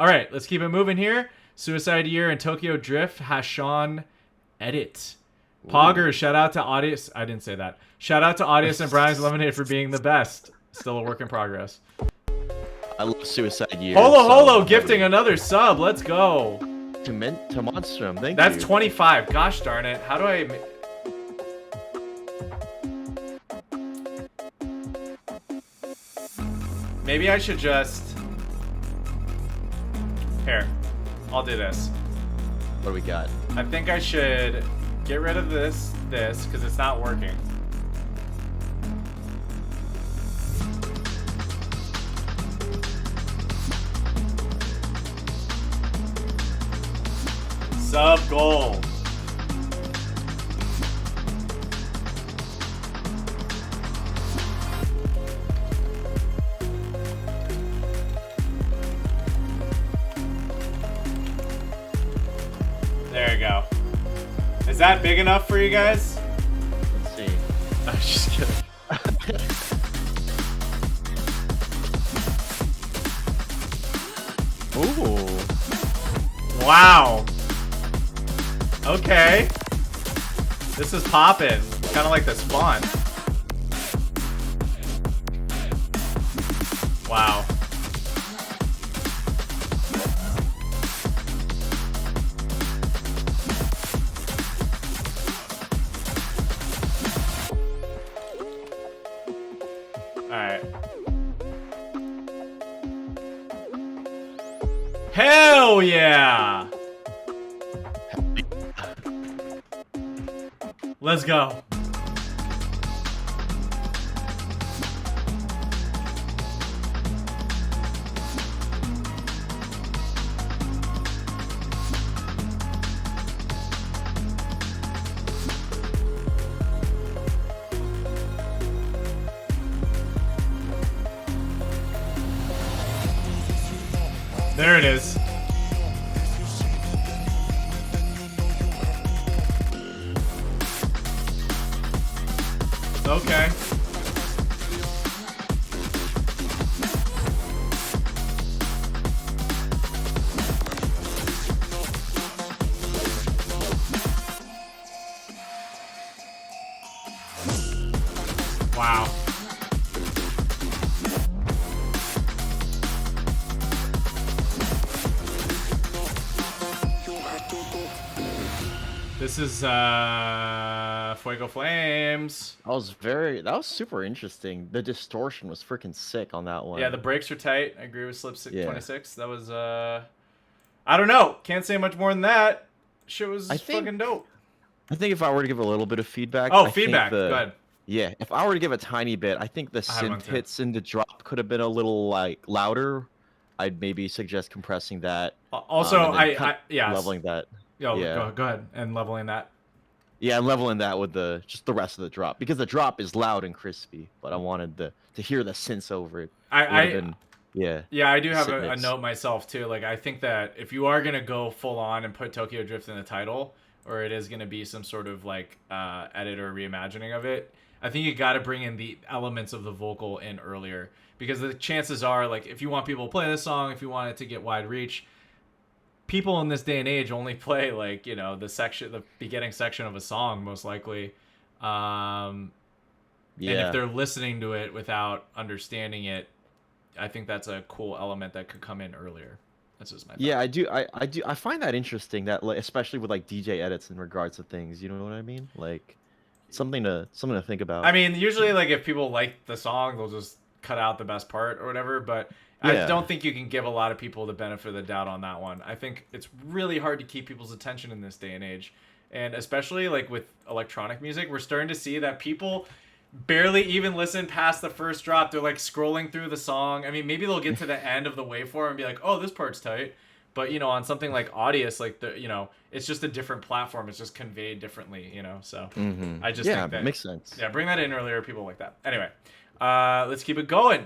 All right, let's keep it moving here. Suicide Year and Tokyo Drift, HASHON edit. Poggers, shout out to Audience. I didn't say that. Shout out to Audience and Brownies Lemonade for being the best. Still a work in progress. I love Suicide Year. Holo Holo gifting another sub. Let's go. To Monstrum. Thank you. That's 25. Gosh darn it. How do I... Maybe I should just... Here. I'll do this. What do we got? I think I should get rid of this, because it's not working. Sub goal. There you go. Is that big enough for you guys? Let's see. I was just kidding. Ooh. Wow. Okay. This is poppin'. Kind of like the Spawn. Wow. Alright. Hell yeah! Let's go. There it is. Okay. Wow. This is Fuego Flames. That was super interesting. The distortion was freaking sick on that one. Yeah, the brakes are tight. I agree with Slip 26. That was I don't know. Can't say much more than that. Shit was fucking dope. I think if I were to give a little bit of feedback. Oh, feedback. Go ahead. Yeah, if I were to give a tiny bit, I think the synth hits in the drop could have been a little like louder. I'd maybe suggest compressing that. Also, yeah, leveling that. Yo, yeah. Go ahead and leveling that. Yeah, I'm leveling that with just the rest of the drop because the drop is loud and crispy, but I wanted to hear the synths over it. Yeah, I do have a note myself too. Like, I think that if you are gonna go full on and put Tokyo Drift in the title, or it is gonna be some sort of like edit or reimagining of it, I think you got to bring in the elements of the vocal in earlier, because the chances are, like, if you want people to play this song, if you want it to get wide reach, people in this day and age only play, like, you know, the beginning section of a song, most likely. And if they're listening to it without understanding it, I think that's a cool element that could come in earlier. That's just my thought. Yeah, I do. I find that interesting, that, like, especially with like DJ edits in regards to things. You know what I mean? Like, something to think about. I mean, usually, like, if people like the song, they'll just cut out the best part or whatever. But I don't think you can give a lot of people the benefit of the doubt on that one. I think it's really hard to keep people's attention in this day and age, and especially like with electronic music, we're starting to see that people barely even listen past the first drop. They're like scrolling through the song. I mean, maybe they'll get to the end of the waveform and be like, "Oh, this part's tight." But, you know, on something like Audius, like, you know, it's just a different platform. It's just conveyed differently, you know. So I just think that makes sense. Yeah, bring that in earlier. People like that. Anyway, let's keep it going.